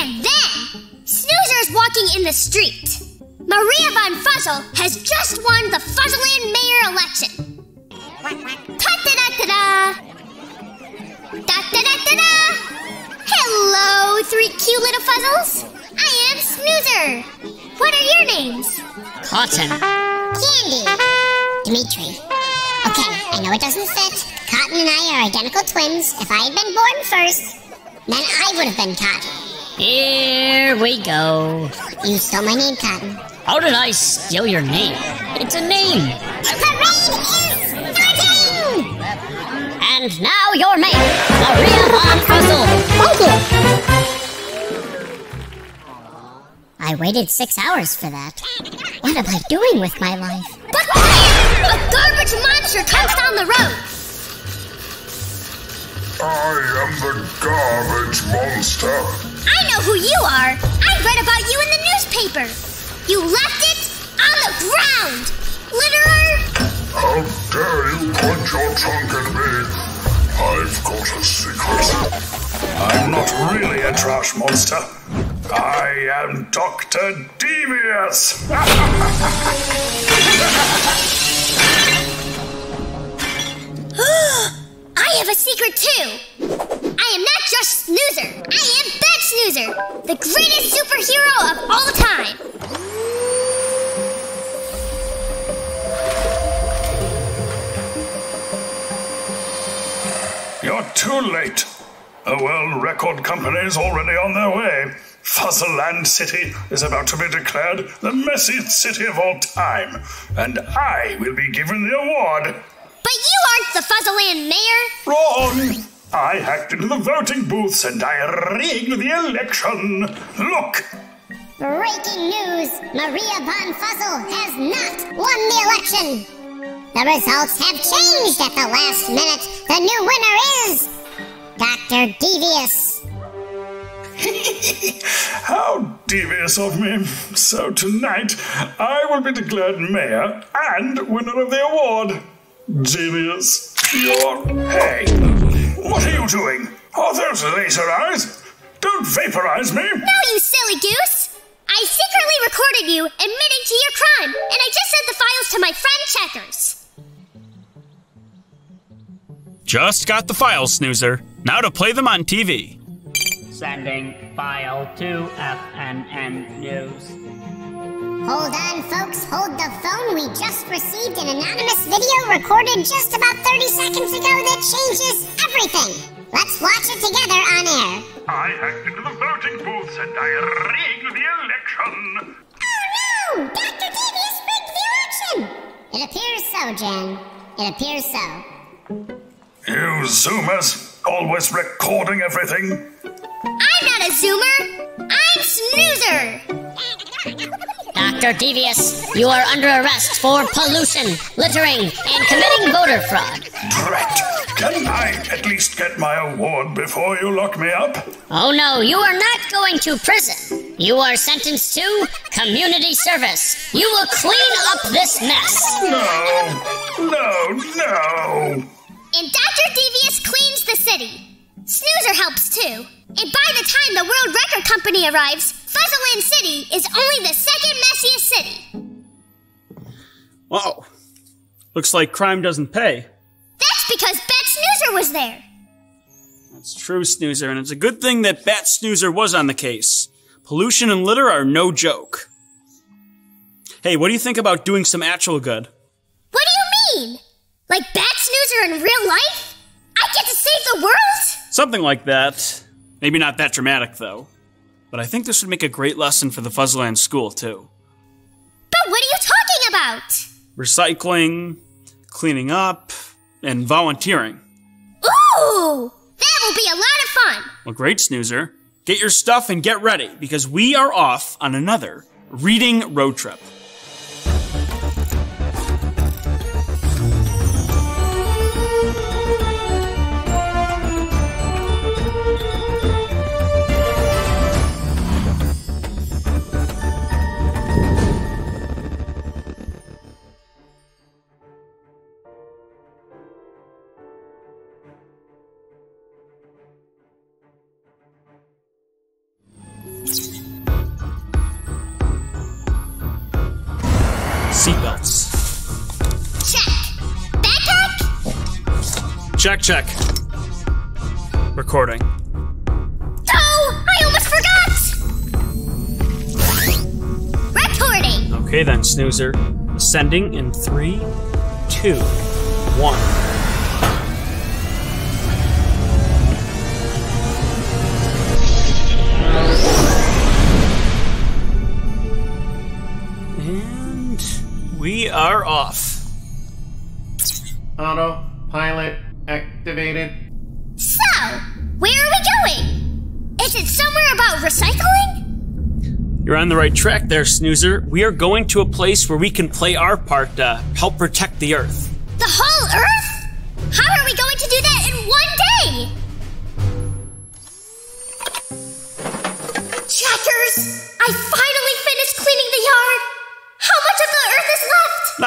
And then, Snoozer's walking in the street. Maria Von Fuzzle has just won the Fuzzleland Mayor election. Ta-da-da-da-da! Da-da-da-da-da! Hello, three cute little Fuzzles. I am Snoozer. What are your names? Cotton. Candy. Dimitri. Okay, I know it doesn't fit. Cotton and I are identical twins. If I had been born first, then I would have been Cotton. Here we go. You stole my name, Cotton. How did I steal your name? It's a name. Parade is starting! And now your mayor, Maria Von Fuzzle. Thank you. I waited 6 hours for that. What am I doing with my life? But there! A garbage monster comes down the road. I am the garbage monster. I know who you are. I read about you in the newspaper. You left it on the ground, litterer. How dare you point your trunk at me? I've got a secret. I'm not really a trash monster. I am Dr. Devious. I have a secret too. I am not just Snoozer. I am Bat Snoozer, the greatest superhero of all time. You're too late. The World Record Company is already on their way. Fuzzleland City is about to be declared the messiest city of all time, and I will be given the award. But you aren't the Fuzzleland mayor. Wrong! I hacked into the voting booths and I rigged the election. Look! Breaking news! Maria Von Fuzzle has not won the election! The results have changed at the last minute. The new winner is Dr. Devious. How devious of me. So tonight, I will be declared mayor and winner of the award. Genius. Hey, what are you doing? Are those laser eyes? Don't vaporize me. No, you silly goose. I secretly recorded you admitting to your crime, and I just sent the files to my friend Checkers. Just got the files, Snoozer. Now to play them on TV. Sending file to FNN News. Hold on, folks. Hold the phone. We just received an anonymous video recorded just about 30 seconds ago that changes everything. Let's watch it together on air. I hacked into the voting booths and I rigged the election. Oh no! Dr. Devious rigged the election! It appears so, Jen. It appears so. You Zoomers, always recording everything. I'm not a Zoomer. I'm Snoozer. Dr. Devious, you are under arrest for pollution, littering, and committing voter fraud. Drat! Can I at least get my award before you lock me up? Oh no, you are not going to prison. You are sentenced to community service. You will clean up this mess. No. And Dr. Devious cleans the city. Snoozer helps too. And by the time the World Record Company arrives, Fuzzleland City is only the second messiest city. Whoa. Looks like crime doesn't pay. That's because Bat Snoozer was there. That's true, Snoozer, and it's a good thing that Bat Snoozer was on the case. Pollution and litter are no joke. Hey, what do you think about doing some actual good? What do you mean? Like Bat Snoozer in real life? I get to save the world? Something like that. Maybe not that dramatic, though. But I think this would make a great lesson for the Fuzzleland school, too. But what are you talking about? Recycling, cleaning up, and volunteering. Ooh! That will be a lot of fun! Well, great, Snoozer. Get your stuff and get ready, because we are off on another reading road trip. Check. Recording. Oh, I almost forgot! Recording! Okay then, Snoozer. Ascending in 3, 2, 1. And we are off. Autopilot activated. So, where are we going? Is it somewhere about recycling? You're on the right track there, Snoozer. We are going to a place where we can play our part to help protect the Earth. The whole Earth? How are we going to do that in one day? Checkers! I finally finished cleaning the yard! How much of the Earth is left?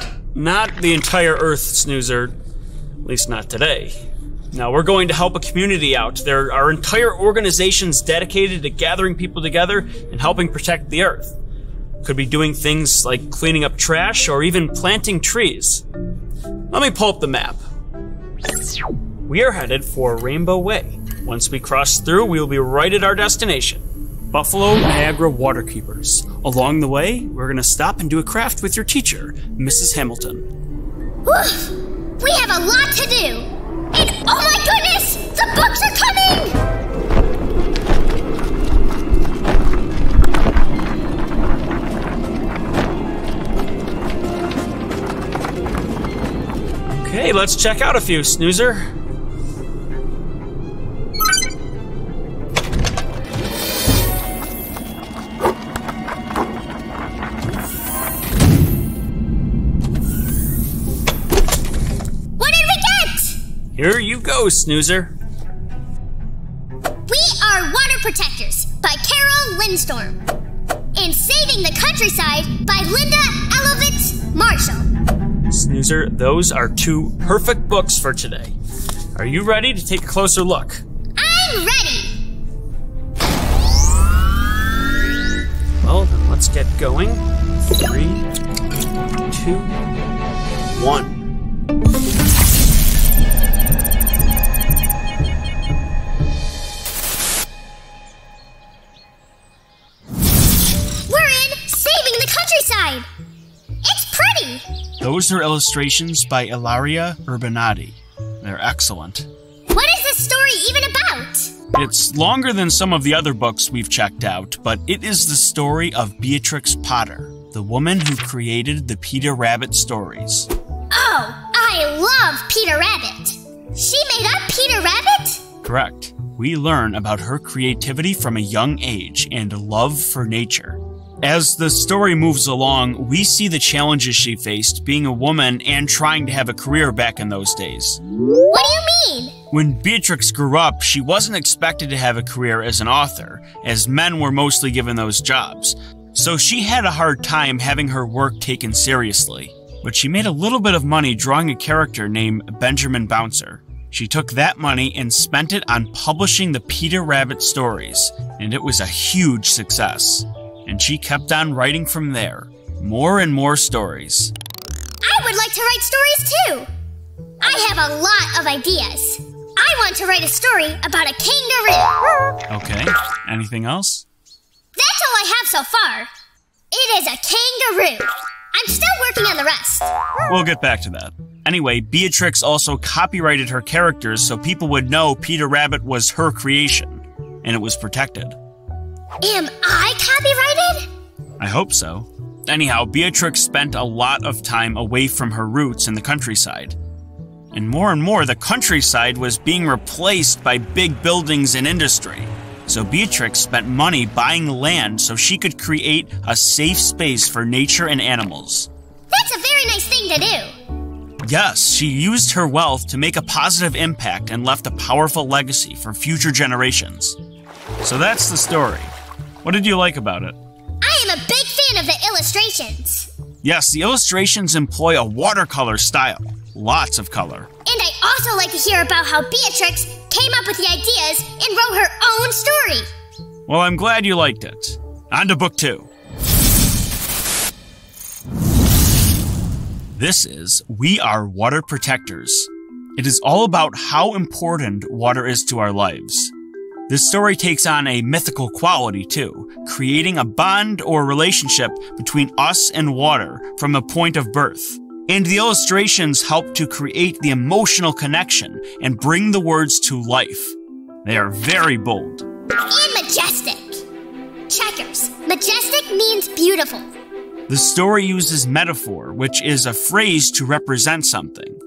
99.999999995%. Not the entire Earth, Snoozer. At least not today. Now, we're going to help a community out. There are entire organizations dedicated to gathering people together and helping protect the Earth. Could be doing things like cleaning up trash or even planting trees. Let me pull up the map. We are headed for Rainbow Way. Once we cross through, we will be right at our destination. Buffalo Niagara Waterkeepers. Along the way, we're going to stop and do a craft with your teacher, Mrs. Hamilton. Woof! We have a lot to do! And oh my goodness! The books are coming! Okay, let's check out a few, Snoozer. Here you go, Snoozer. We are Water Protectors by Carol Lindstorm. And Saving the Countryside by Linda Elovitz Marshall. Snoozer, those are 2 perfect books for today. Are you ready to take a closer look? I'm ready! Well, then let's get going. 3, 2, 1. It's pretty! Those are illustrations by Ilaria Urbanati. They're excellent. What is this story even about? It's longer than some of the other books we've checked out, but it is the story of Beatrix Potter, the woman who created the Peter Rabbit stories. Oh, I love Peter Rabbit! She made up Peter Rabbit? Correct. We learn about her creativity from a young age and love for nature. As the story moves along, we see the challenges she faced being a woman and trying to have a career back in those days. What do you mean? When Beatrix grew up, she wasn't expected to have a career as an author, as men were mostly given those jobs. So she had a hard time having her work taken seriously. But she made a little bit of money drawing a character named Benjamin Bouncer. She took that money and spent it on publishing the Peter Rabbit stories, and it was a huge success. And she kept on writing from there. More and more stories. I would like to write stories too. I have a lot of ideas. I want to write a story about a kangaroo. Okay, anything else? That's all I have so far. It is a kangaroo. I'm still working on the rest. We'll get back to that. Anyway, Beatrix also copyrighted her characters so people would know Peter Rabbit was her creation, and it was protected. Am I copyrighted? I hope so. Anyhow, Beatrix spent a lot of time away from her roots in the countryside. And more, the countryside was being replaced by big buildings and industry. So Beatrix spent money buying land so she could create a safe space for nature and animals. That's a very nice thing to do. Yes, she used her wealth to make a positive impact and left a powerful legacy for future generations. So that's the story. What did you like about it? I am a big fan of the illustrations. Yes, the illustrations employ a watercolor style. Lots of color. And I also like to hear about how Beatrix came up with the ideas and wrote her own story. Well, I'm glad you liked it. On to book 2. This is We Are Water Protectors. It is all about how important water is to our lives. This story takes on a mythical quality too, creating a bond or relationship between us and water from a point of birth. And the illustrations help to create the emotional connection and bring the words to life. They are very bold. And majestic. Checkers. Majestic means beautiful. The story uses metaphor, which is a phrase to represent something.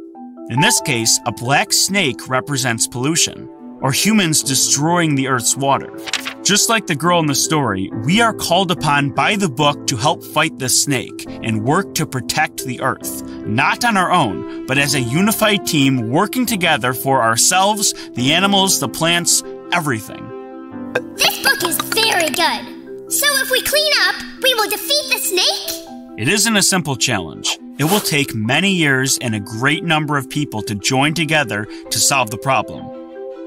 In this case, a black snake represents pollution, or humans destroying the Earth's water. Just like the girl in the story, we are called upon by the book to help fight the snake and work to protect the Earth, not on our own, but as a unified team working together for ourselves, the animals, the plants, everything. This book is very good. So if we clean up, we will defeat the snake? It isn't a simple challenge. It will take many years and a great number of people to join together to solve the problem.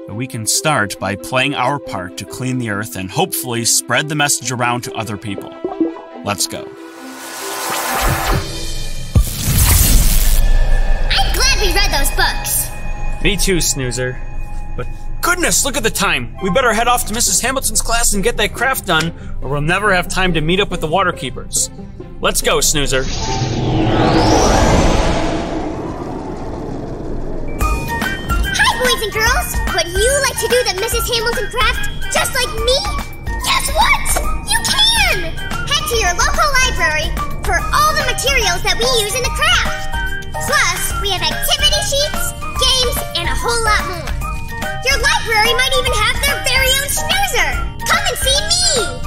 But we can start by playing our part to clean the Earth and hopefully spread the message around to other people. Let's go. I'm glad we read those books. Me too, Snoozer. But goodness, look at the time. We better head off to Mrs. Hamilton's class and get that craft done, or we'll never have time to meet up with the water keepers. Let's go, Snoozer. Hi, boys and girls. Would you like to do the Mrs. Hamilton craft just like me? Guess what? You can! Head to your local library for all the materials that we use in the craft. Plus, we have activity sheets, games, and a whole lot more. Your library might even have their very own snoozer. Come and see me!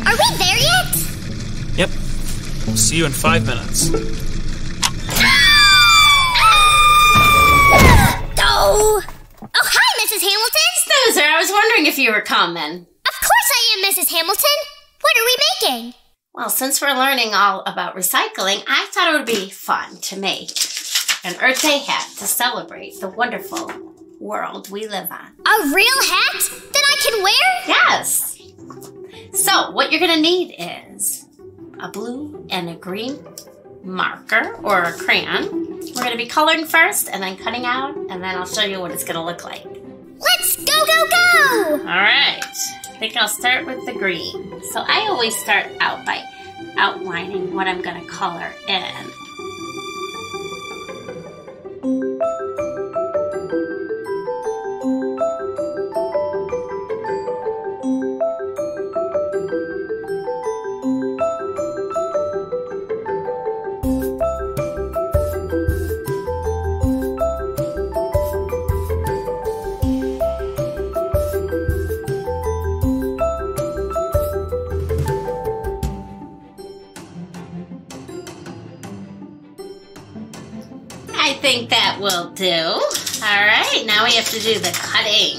Are we there yet? Yep. We'll see you in 5 minutes. Oh! Oh, hi, Mrs. Hamilton! Snoozer, I was wondering if you were coming. Of course I am, Mrs. Hamilton. What are we making? Well, since we're learning all about recycling, I thought it would be fun to make an Earth Day hat to celebrate the wonderful world we live on. A real hat that I can wear? Yes! So, what you're gonna need is a blue and a green marker or a crayon. We're gonna be coloring first and then cutting out, and then I'll show you what it's gonna look like. Let's go, go, go! All right, I think I'll start with the green. So I always start out by outlining what I'm gonna color in. I think that will do. All right, now we have to do the cutting.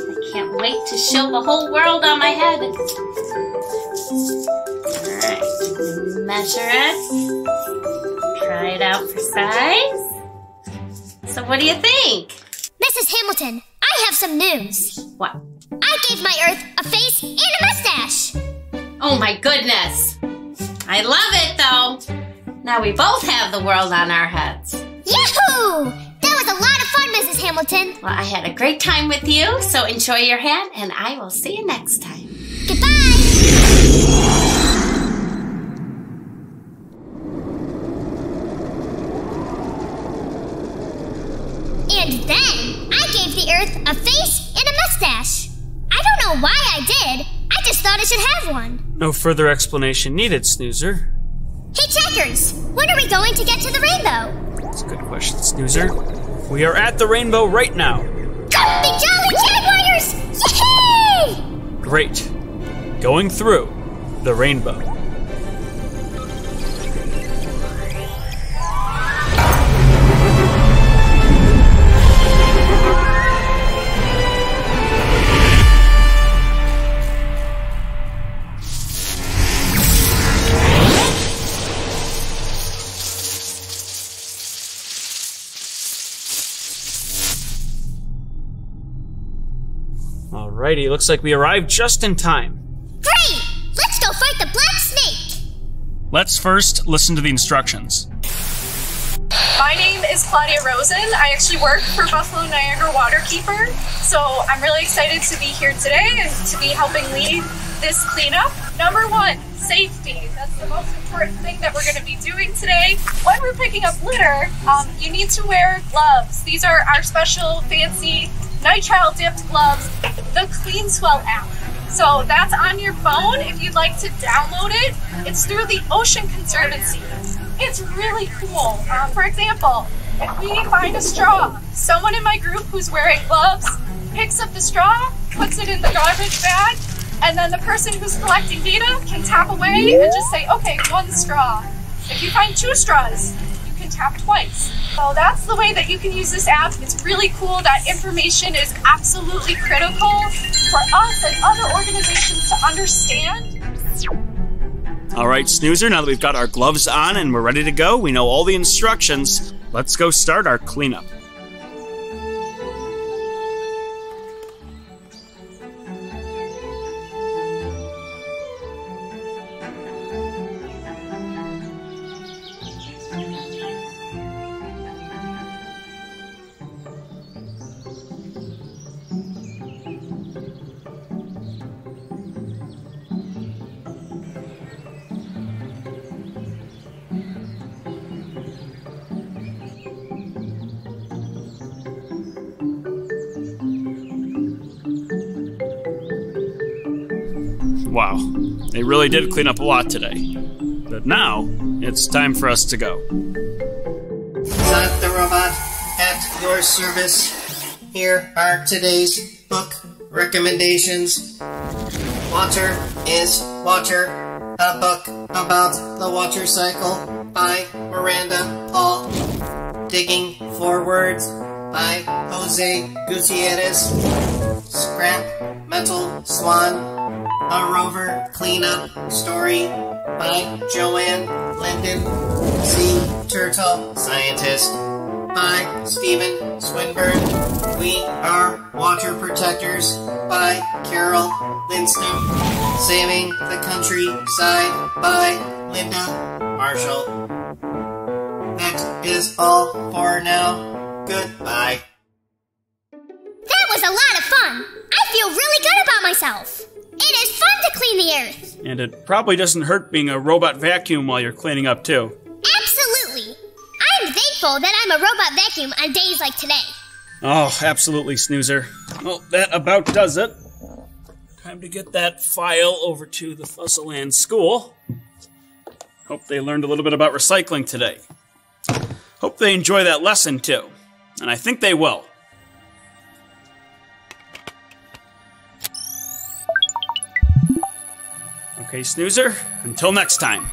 I can't wait to show the whole world on my head. All right, measure it. Try it out for size. So what do you think? Mrs. Hamilton, I have some news. What? I gave my Earth a face and a mustache. Oh my goodness. I love it though. Now we both have the world on our heads. Yahoo! That was a lot of fun, Mrs. Hamilton. Well, I had a great time with you, so enjoy your hat, and I will see you next time. Goodbye! And then, I gave the Earth a face and a mustache. I don't know why I did. I just thought it should have one. No further explanation needed, Snoozer. Hey, Checkers! When are we going to get to the rainbow? That's a good question, Snoozer. We are at the rainbow right now. Go, big jolly Jaguars! Yay! Great. Going through the rainbow. Alrighty, looks like we arrived just in time. Great! Let's go fight the Black Snake! Let's first listen to the instructions. My name is Claudia Rosen. I actually work for Buffalo Niagara Waterkeeper, so I'm really excited to be here today and to be helping lead this cleanup. Number one, safety. That's the most important thing that we're going to be doing today. When we're picking up litter, you need to wear gloves. These are our special fancy nitrile dipped gloves, the CleanSwell app. So that's on your phone if you'd like to download it. It's through the Ocean Conservancy. It's really cool. For example, if we find a straw, someone in my group who's wearing gloves picks up the straw, puts it in the garbage bag, and then the person who's collecting data can tap away and just say, okay, 1 straw. If you find 2 straws, you can tap twice. So that's the way that you can use this app. It's really cool. That information is absolutely critical for us and other organizations to understand. Alright, Snoozer, now that we've got our gloves on and we're ready to go, we know all the instructions, let's go start our cleanup. Wow, they really did clean up a lot today. But now, it's time for us to go. Sonic the Robot at your service. Here are today's book recommendations. Water is Water, a book about the water cycle by Miranda Paul. Digging for Words by Jose Gutierrez. Scrap Metal Swan, a rover cleanup story by Joanne Linden. Sea Turtle Scientist by Stephen Swinburne. We Are Water Protectors by Carol Linston. Saving the Countryside by Linda Marshall. That is all for now. Goodbye. That was a lot of fun! I feel really good about myself! It is fun to clean the earth! And it probably doesn't hurt being a robot vacuum while you're cleaning up, too. Absolutely! I'm thankful that I'm a robot vacuum on days like today. Oh, absolutely, Snoozer. Well, that about does it. Time to get that file over to the Fuzzleland School. Hope they learned a little bit about recycling today. Hope they enjoy that lesson, too. And I think they will. Okay, Snoozer, until next time.